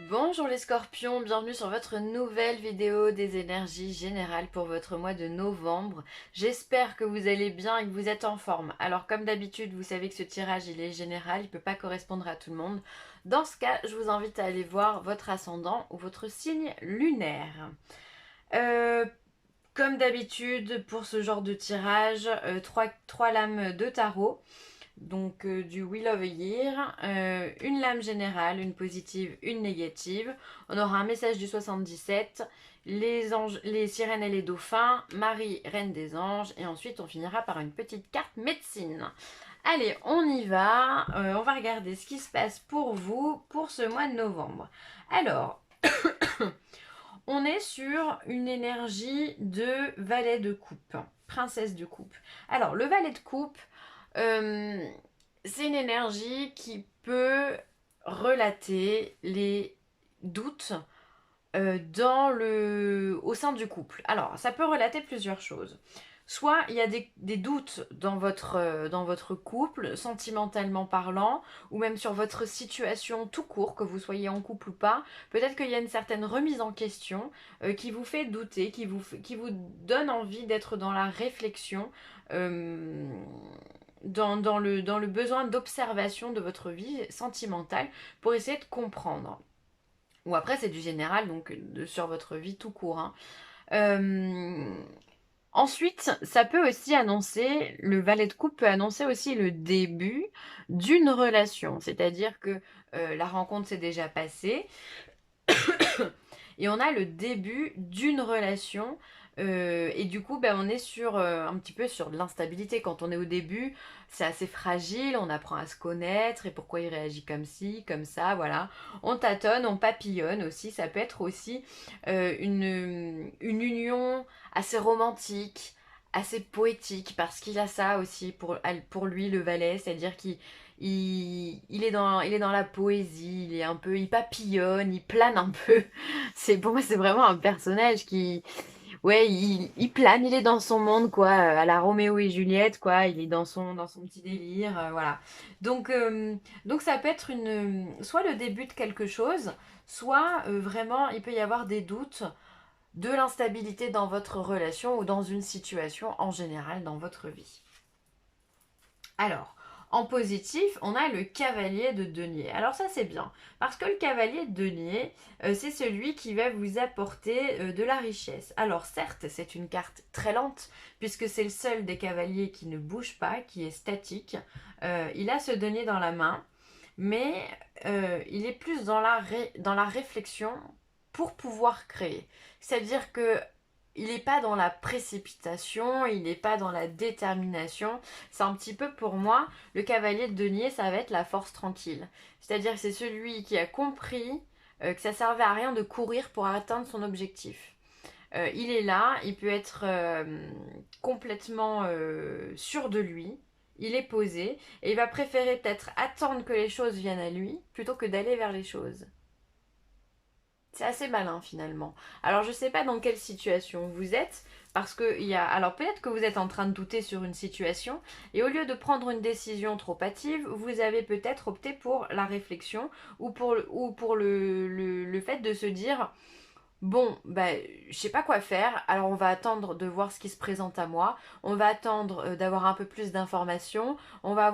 Bonjour les scorpions, bienvenue sur votre nouvelle vidéo des énergies générales pour votre mois de novembre. J'espère que vous allez bien et que vous êtes en forme. Alors comme d'habitude, vous savez que ce tirage il est général, il ne peut pas correspondre à tout le monde. Dans ce cas, je vous invite à aller voir votre ascendant ou votre signe lunaire. Euh, Comme d'habitude, pour ce genre de tirage, trois lames de tarot. Donc du Wheel of a Year, une lame générale, une positive, une négative. On aura un message du 77, les anges, les sirènes et les dauphins, Marie, reine des anges, et ensuite on finira par une petite carte médecine. Allez, on y va, on va regarder ce qui se passe pour vous pour ce mois de novembre. Alors, on est sur une énergie de valet de coupe, princesse de coupe. Alors, le valet de coupe, euh, c'est une énergie qui peut relater les doutes au sein du couple. Alors, ça peut relater plusieurs choses. Soit il y a des doutes dans votre couple, sentimentalement parlant, ou même sur votre situation tout court, que vous soyez en couple ou pas. Peut-être qu'il y a une certaine remise en question qui vous fait douter, qui vous donne envie d'être dans la réflexion, euh, dans le besoin d'observation de votre vie sentimentale pour essayer de comprendre. Ou après, c'est du général, donc sur votre vie tout court, hein. Euh, Ensuite, ça peut aussi annoncer, le valet de coupe peut annoncer aussi le début d'une relation. C'est-à-dire que la rencontre s'est déjà passée et on a le début d'une relation. Et du coup, ben, on est sur un petit peu sur de l'instabilité. Quand on est au début, c'est assez fragile, on apprend à se connaître et pourquoi il réagit comme ci, comme ça, voilà. On tâtonne, on papillonne aussi. Ça peut être aussi une union assez romantique, assez poétique, parce qu'il a ça aussi pour lui, le valet, c'est-à-dire il est dans la poésie, il papillonne, il plane un peu. Pour moi, c'est vraiment un personnage qui, ouais, il plane, il est dans son monde, quoi, à la Roméo et Juliette, quoi, il est dans son petit délire, voilà. Donc, euh, donc ça peut être soit le début de quelque chose, soit vraiment, il peut y avoir des doutes de l'instabilité dans votre relation ou dans une situation en général dans votre vie. Alors, en positif, on a le cavalier de denier. Alors ça c'est bien, parce que le cavalier de denier, c'est celui qui va vous apporter de la richesse. Alors certes, c'est une carte très lente, puisque c'est le seul des cavaliers qui ne bouge pas, qui est statique. Il a ce denier dans la main, mais il est plus dans la réflexion pour pouvoir créer. C'est-à-dire que il n'est pas dans la précipitation, il n'est pas dans la détermination. C'est un petit peu pour moi, le cavalier de denier, ça va être la force tranquille. C'est-à-dire que c'est celui qui a compris que ça servait à rien de courir pour atteindre son objectif. Il est là, il peut être complètement sûr de lui, il est posé, et il va préférer peut-être attendre que les choses viennent à lui plutôt que d'aller vers les choses. C'est assez malin finalement. Alors je sais pas dans quelle situation vous êtes, parce que il y a. Alors peut-être que vous êtes en train de douter sur une situation, et au lieu de prendre une décision trop hâtive, vous avez peut-être opté pour la réflexion ou pour le fait de se dire bon, bah, je sais pas quoi faire, alors on va attendre de voir ce qui se présente à moi, on va attendre d'avoir un peu plus d'informations, on va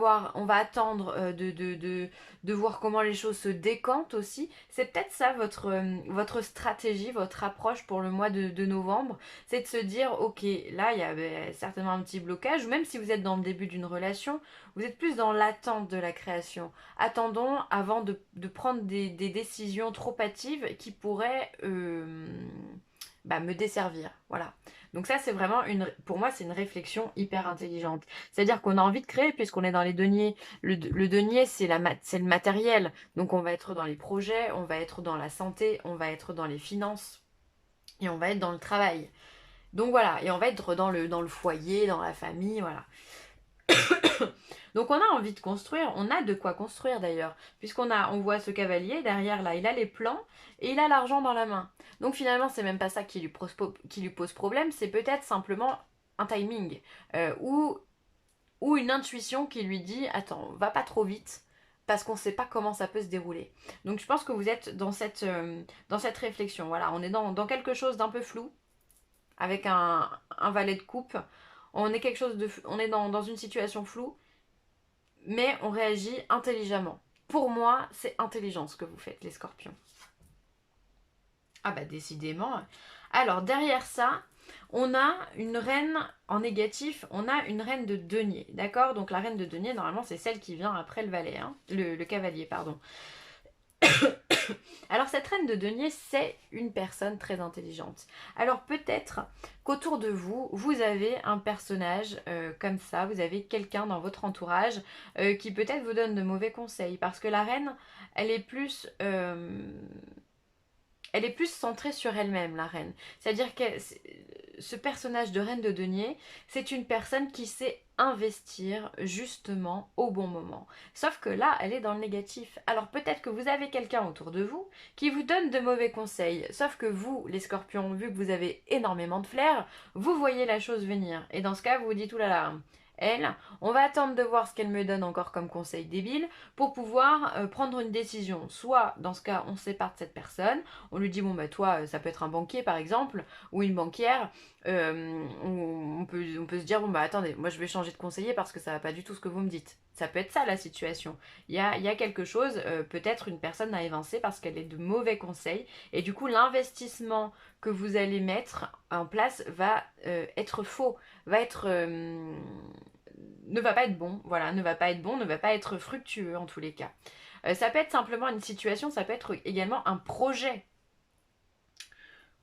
attendre de voir comment les choses se décantent aussi. C'est peut-être ça votre stratégie, votre approche pour le mois de novembre, c'est de se dire, ok, là il y a certainement un petit blocage, ou même si vous êtes dans le début d'une relation, vous êtes plus dans l'attente de la création. Attendons avant de prendre des décisions trop hâtives qui pourraient me desservir. Voilà. Donc ça, c'est vraiment pour moi, c'est une réflexion hyper intelligente. C'est-à-dire qu'on a envie de créer puisqu'on est dans les deniers. Le denier, c'est le matériel. Donc on va être dans les projets, on va être dans la santé, on va être dans les finances et on va être dans le travail. Donc voilà, et on va être dans le foyer, dans la famille, voilà. Donc on a envie de construire, on a de quoi construire d'ailleurs, on voit ce cavalier derrière là, il a les plans et il a l'argent dans la main. Donc finalement c'est même pas ça qui lui pose problème, c'est peut-être simplement un timing ou une intuition qui lui dit attends, va pas trop vite, parce qu'on ne sait pas comment ça peut se dérouler. Donc je pense que vous êtes dans cette réflexion. Voilà, on est dans quelque chose d'un peu flou, avec un valet de coupe. On est, on est dans une situation floue, mais on réagit intelligemment. Pour moi, c'est intelligent ce que vous faites, les scorpions. Ah bah décidément. Alors derrière ça, on a une reine en négatif, on a une reine de denier, d'accord? Donc la reine de denier, normalement, c'est celle qui vient après le valet, hein, le cavalier, pardon. Alors cette reine de denier, c'est une personne très intelligente. Alors peut-être qu'autour de vous, vous avez un personnage comme ça, vous avez quelqu'un dans votre entourage qui peut-être vous donne de mauvais conseils, parce que la reine, elle est plus... elle est plus centrée sur elle-même, la reine. C'est-à-dire que ce personnage de reine de denier, c'est une personne qui sait investir justement au bon moment. Sauf que là, elle est dans le négatif. Alors peut-être que vous avez quelqu'un autour de vous qui vous donne de mauvais conseils. Sauf que vous, les scorpions, vu que vous avez énormément de flair, vous voyez la chose venir. Et dans ce cas, vous vous dites, oulala, elle, on va attendre de voir ce qu'elle me donne encore comme conseil débile pour pouvoir prendre une décision. Soit, dans ce cas, on se sépare de cette personne, on lui dit, bon bah toi, ça peut être un banquier par exemple, ou une banquière, on peut se dire, bon bah attendez, moi je vais changer de conseiller parce que ça va pas du tout ce que vous me dites. Ça peut être ça la situation. Il y a quelque chose, peut-être une personne à évincer parce qu'elle est de mauvais conseils, et du coup l'investissement que vous allez mettre en place va être faux, va être... ne va pas être bon, voilà, ne va pas être bon, ne va pas être fructueux en tous les cas. Ça peut être simplement une situation, ça peut être également un projet.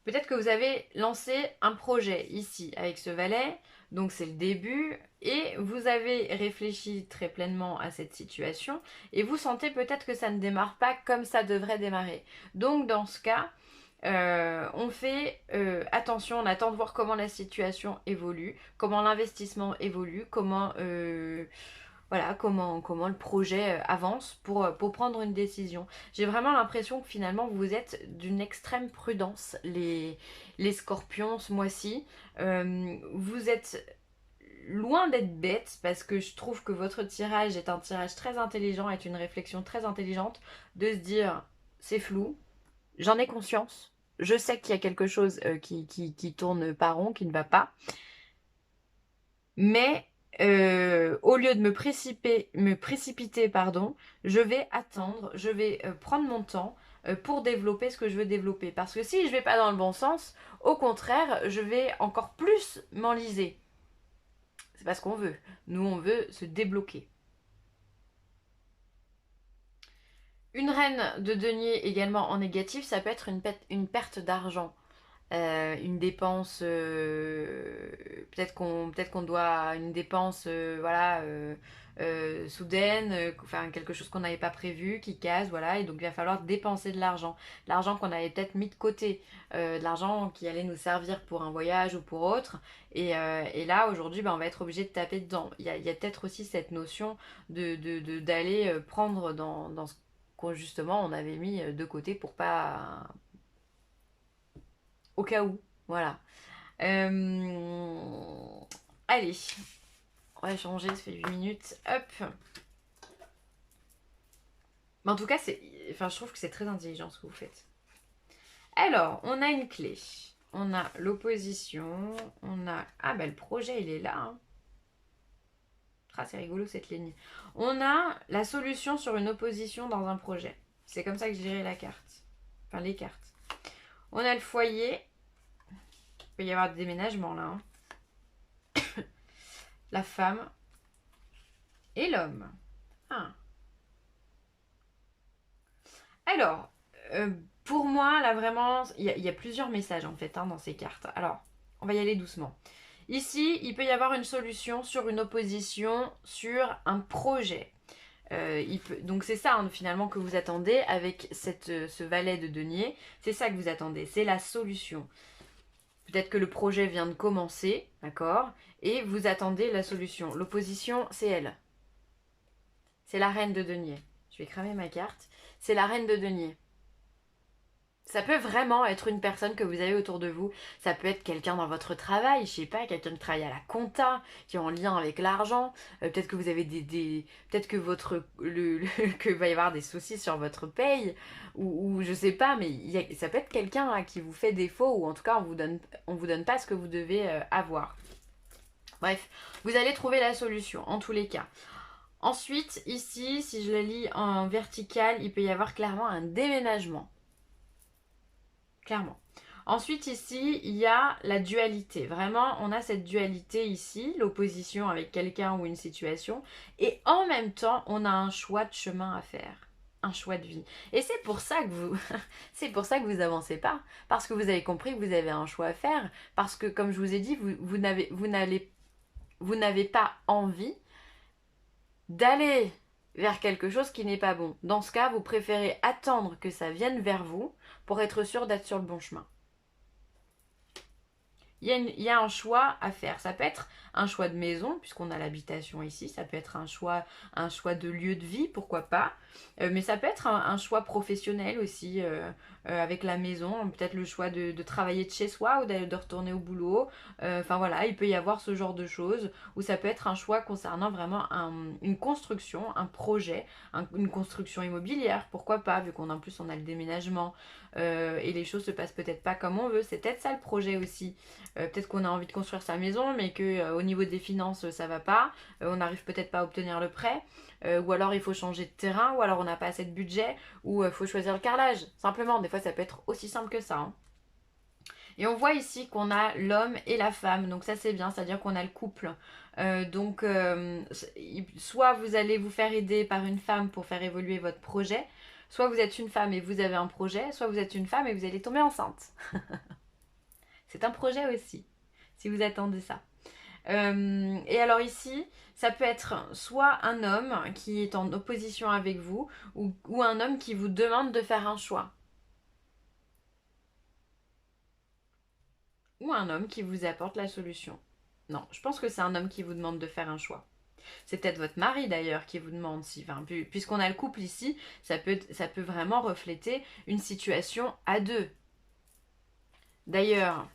Peut-être que vous avez lancé un projet ici avec ce valet, donc c'est le début, et vous avez réfléchi très pleinement à cette situation, et vous sentez peut-être que ça ne démarre pas comme ça devrait démarrer. Donc dans ce cas, on fait attention, on attend de voir comment la situation évolue, comment l'investissement évolue, voilà, comment le projet avance pour prendre une décision. J'ai vraiment l'impression que finalement vous êtes d'une extrême prudence, les scorpions, ce mois-ci. Vous êtes loin d'être bête parce que je trouve que votre tirage est un tirage très intelligent, est une réflexion très intelligente de se dire c'est flou, j'en ai conscience, je sais qu'il y a quelque chose qui tourne pas rond, qui ne va pas, mais au lieu de me précipiter, pardon, je vais attendre, je vais prendre mon temps pour développer ce que je veux développer. Parce que si je vais pas dans le bon sens, au contraire, je vais encore plus m'enliser. C'est pas ce qu'on veut. Nous, on veut se débloquer. Une reine de denier également en négatif, ça peut être une perte d'argent. Une dépense, peut-être qu'on doit une dépense, voilà, soudaine, enfin quelque chose qu'on n'avait pas prévu, qui casse, voilà, et donc il va falloir dépenser de l'argent qu'on avait peut-être mis de côté, de l'argent qui allait nous servir pour un voyage ou pour autre, et là aujourd'hui, ben, on va être obligé de taper dedans. Il y a peut-être aussi cette notion d'aller prendre dans ce qu'on justement on avait mis de côté pour pas au cas où, voilà. Allez, on va changer, ça fait 8 minutes. Hop. Mais en tout cas, je trouve que c'est très intelligent ce que vous faites. Alors, on a une clé. On a l'opposition. On a... Ah, bah le projet, il est là. Hein. Ah, c'est rigolo cette ligne. On a la solution sur une opposition dans un projet. C'est comme ça que je dirais la carte. Enfin, les cartes. On a le foyer. Il peut y avoir des déménagements là. Hein. La femme. Et l'homme. Ah. Alors, pour moi, là vraiment, il y a plusieurs messages en fait hein, dans ces cartes. Alors, on va y aller doucement. Ici, il peut y avoir une solution sur une opposition, sur un projet. Donc c'est ça hein, finalement que vous attendez avec ce valet de denier. C'est ça que vous attendez, c'est la solution. Peut-être que le projet vient de commencer, d'accord? Et vous attendez la solution. L'opposition, c'est elle. C'est la reine de denier. Je vais cramer ma carte. C'est la reine de denier. Ça peut vraiment être une personne que vous avez autour de vous. Ça peut être quelqu'un dans votre travail, je sais pas, quelqu'un qui travaille à la compta, qui est en lien avec l'argent. Peut-être que vous avez peut-être que que va y avoir des soucis sur votre paye, ou je sais pas, mais ça peut être quelqu'un là, qui vous fait défaut, ou en tout cas on vous donne pas ce que vous devez avoir. Bref, vous allez trouver la solution, en tous les cas. Ensuite, ici, si je le lis en vertical, il peut y avoir clairement un déménagement. Clairement. Ensuite, ici, il y a la dualité. Vraiment, on a cette dualité ici, l'opposition avec quelqu'un ou une situation. Et en même temps, on a un choix de chemin à faire. Un choix de vie. Et c'est pour ça que vous, c'est pour ça que vous avancez pas. Parce que vous avez compris que vous avez un choix à faire. Parce que, comme je vous ai dit, vous n'avez pas envie d'aller vers quelque chose qui n'est pas bon. Dans ce cas, vous préférez attendre que ça vienne vers vous pour être sûr d'être sur le bon chemin. Il y a un choix à faire. Ça peut être un choix de maison, puisqu'on a l'habitation ici. Ça peut être un choix de lieu de vie, pourquoi pas. Mais ça peut être un choix professionnel aussi, avec la maison. Peut-être le choix de travailler de chez soi ou de retourner au boulot. Enfin voilà, il peut y avoir ce genre de choses. Ou ça peut être un choix concernant vraiment une construction, un projet, une construction immobilière. Pourquoi pas, vu qu'en plus on a le déménagement. Et les choses se passent peut-être pas comme on veut. C'est peut-être ça le projet aussi. Peut-être qu'on a envie de construire sa maison, mais que au niveau des finances, ça va pas. On n'arrive peut-être pas à obtenir le prêt. Ou alors il faut changer de terrain, ou alors on n'a pas assez de budget, ou il faut choisir le carrelage. Simplement, des fois ça peut être aussi simple que ça. Hein. Et on voit ici qu'on a l'homme et la femme, donc ça c'est bien, c'est-à-dire qu'on a le couple. Soit vous allez vous faire aider par une femme pour faire évoluer votre projet, soit vous êtes une femme et vous avez un projet, soit vous êtes une femme et vous allez tomber enceinte. C'est un projet aussi, si vous attendez ça. Et alors ici, ça peut être soit un homme qui est en opposition avec vous, ou un homme qui vous demande de faire un choix. Ou un homme qui vous apporte la solution. Non, je pense que c'est un homme qui vous demande de faire un choix. C'est peut-être votre mari d'ailleurs qui vous demande si, enfin, puisqu'on a le couple ici, ça peut vraiment refléter une situation à deux. D'ailleurs,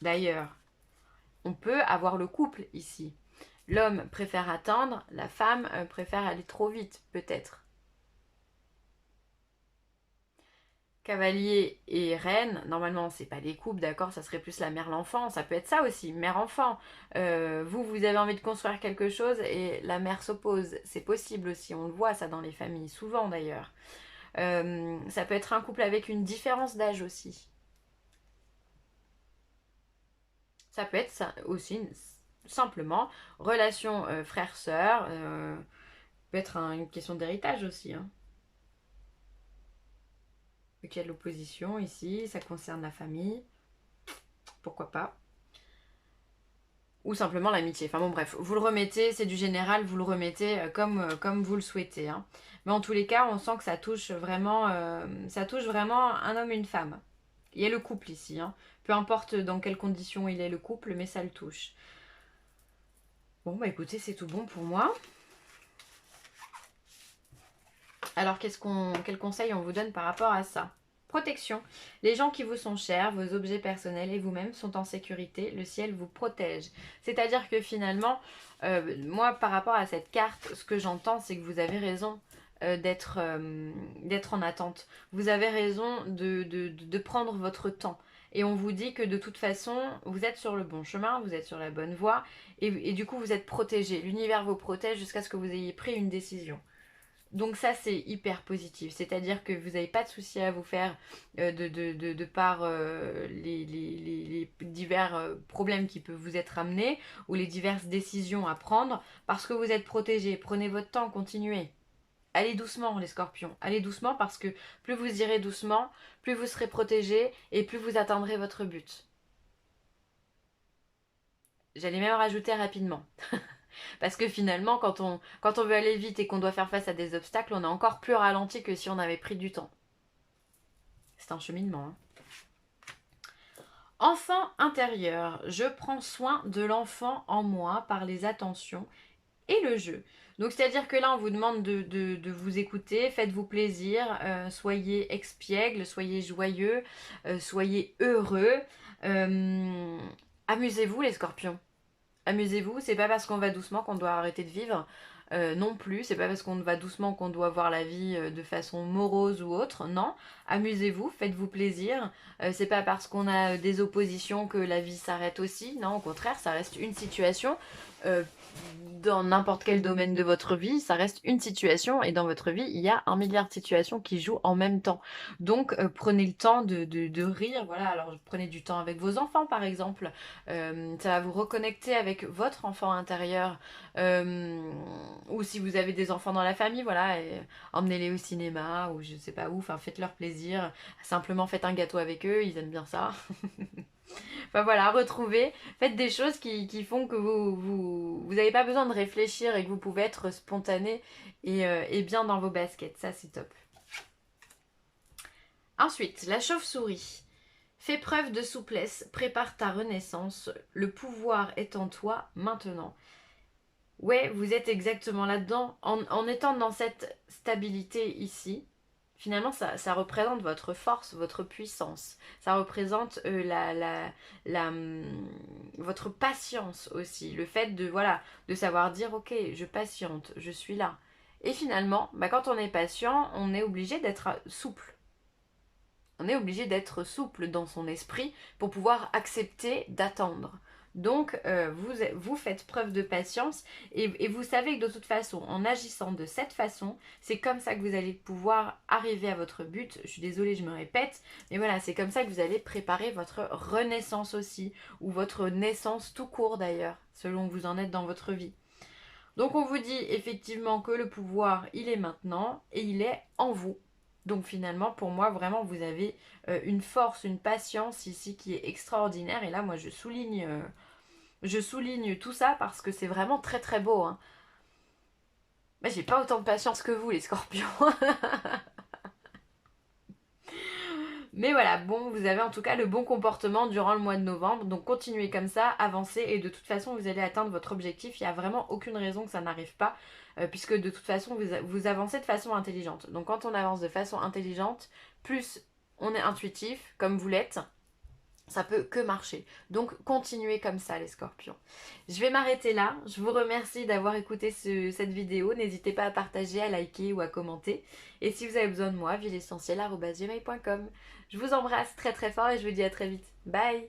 d'ailleurs, on peut avoir le couple ici. L'homme préfère attendre, la femme préfère aller trop vite, peut-être. Cavalier et reine, normalement c'est pas des couples, d'accord, ça serait plus la mère l'enfant, ça peut être ça aussi, mère enfant. Vous avez envie de construire quelque chose et la mère s'oppose, c'est possible aussi, on le voit ça dans les familles, souvent d'ailleurs. Ça peut être un couple avec une différence d'âge aussi. Ça peut être ça aussi simplement relation frère-sœur, peut être une question d'héritage aussi. Hein. Vu qu'il y a de l'opposition ici, ça concerne la famille, pourquoi pas. Ou simplement l'amitié. Enfin bon bref, vous le remettez, c'est du général, vous le remettez comme vous le souhaitez. Hein. Mais en tous les cas, on sent que ça touche vraiment un homme et une femme. Il y a le couple ici. Hein. Peu importe dans quelles conditions il est le couple, mais ça le touche. Bon bah écoutez, c'est tout bon pour moi. Alors quel conseil on vous donne par rapport à ça? Protection. Les gens qui vous sont chers, vos objets personnels et vous-même sont en sécurité. Le ciel vous protège. C'est-à-dire que finalement, moi par rapport à cette carte, ce que j'entends, c'est que vous avez raison d'être en attente. Vous avez raison de prendre votre temps. Et on vous dit que de toute façon, vous êtes sur le bon chemin, vous êtes sur la bonne voie, et du coup vous êtes protégé. L'univers vous protège jusqu'à ce que vous ayez pris une décision. Donc ça c'est hyper positif, c'est-à-dire que vous n'avez pas de souci à vous faire de par les divers problèmes qui peuvent vous être amenés ou les diverses décisions à prendre parce que vous êtes protégé. Prenez votre temps, continuez. Allez doucement les scorpions, allez doucement parce que plus vous irez doucement, plus vous serez protégé et plus vous atteindrez votre but. J'allais même rajouter rapidement. Parce que finalement, quand on veut aller vite et qu'on doit faire face à des obstacles, on est encore plus ralenti que si on avait pris du temps. C'est un cheminement. Hein. Enfant intérieur, je prends soin de l'enfant en moi par les attentions et le jeu. Donc c'est-à-dire que là, on vous demande de vous écouter, faites-vous plaisir, soyez expiègle, soyez joyeux, soyez heureux. Euh, Amusez-vous les scorpions. Amusez-vous, c'est pas parce qu'on va doucement qu'on doit arrêter de vivre. Non plus, c'est pas parce qu'on va doucement qu'on doit voir la vie de façon morose ou autre. Non, amusez-vous, faites-vous plaisir. C'est pas parce qu'on a des oppositions que la vie s'arrête aussi. Non, au contraire, ça reste une situation. Euh, dans n'importe quel domaine de votre vie, ça reste une situation et dans votre vie, il y a un milliard de situations qui jouent en même temps. Donc prenez le temps de rire, voilà, alors prenez du temps avec vos enfants par exemple. Ça va vous reconnecter avec votre enfant intérieur. Euh, ou si vous avez des enfants dans la famille, voilà, emmenez-les au cinéma ou je sais pas où, enfin faites-leur plaisir. Simplement faites un gâteau avec eux, ils aiment bien ça. Enfin voilà, retrouvez, faites des choses qui font que vous n'avez pas besoin de réfléchir et que vous pouvez être spontané et bien dans vos baskets. Ça, c'est top. Ensuite, la chauve-souris. Fais preuve de souplesse, prépare ta renaissance. Le pouvoir est en toi maintenant. Ouais, vous êtes exactement là-dedans. En étant dans cette stabilité ici, finalement, ça représente votre force, votre puissance. Ça représente votre patience aussi. Le fait de, voilà, de savoir dire, ok, je patiente, je suis là. Et finalement, bah, quand on est patient, on est obligé d'être souple. On est obligé d'être souple dans son esprit pour pouvoir accepter d'attendre. Donc, vous faites preuve de patience et vous savez que de toute façon, en agissant de cette façon, c'est comme ça que vous allez pouvoir arriver à votre but. Je suis désolée, je me répète, mais voilà, c'est comme ça que vous allez préparer votre renaissance aussi, ou votre naissance tout court d'ailleurs, selon où vous en êtes dans votre vie. Donc, on vous dit effectivement que le pouvoir, il est maintenant et il est en vous. Donc finalement, pour moi, vraiment, vous avez une force, une patience ici qui est extraordinaire. Et là, moi, je souligne tout ça parce que c'est vraiment très très beau. Hein. Mais j'ai pas autant de patience que vous, les scorpions. Mais voilà, bon, vous avez en tout cas le bon comportement durant le mois de novembre. Donc continuez comme ça, avancez et de toute façon, vous allez atteindre votre objectif. Il n'y a vraiment aucune raison que ça n'arrive pas. Puisque de toute façon, vous avancez de façon intelligente. Donc quand on avance de façon intelligente, plus on est intuitif, comme vous l'êtes, ça peut que marcher. Donc continuez comme ça les scorpions. Je vais m'arrêter là. Je vous remercie d'avoir écouté cette vidéo. N'hésitez pas à partager, à liker ou à commenter. Et si vous avez besoin de moi, villeessentielle@gmail.com. Je vous embrasse très très fort et je vous dis à très vite. Bye.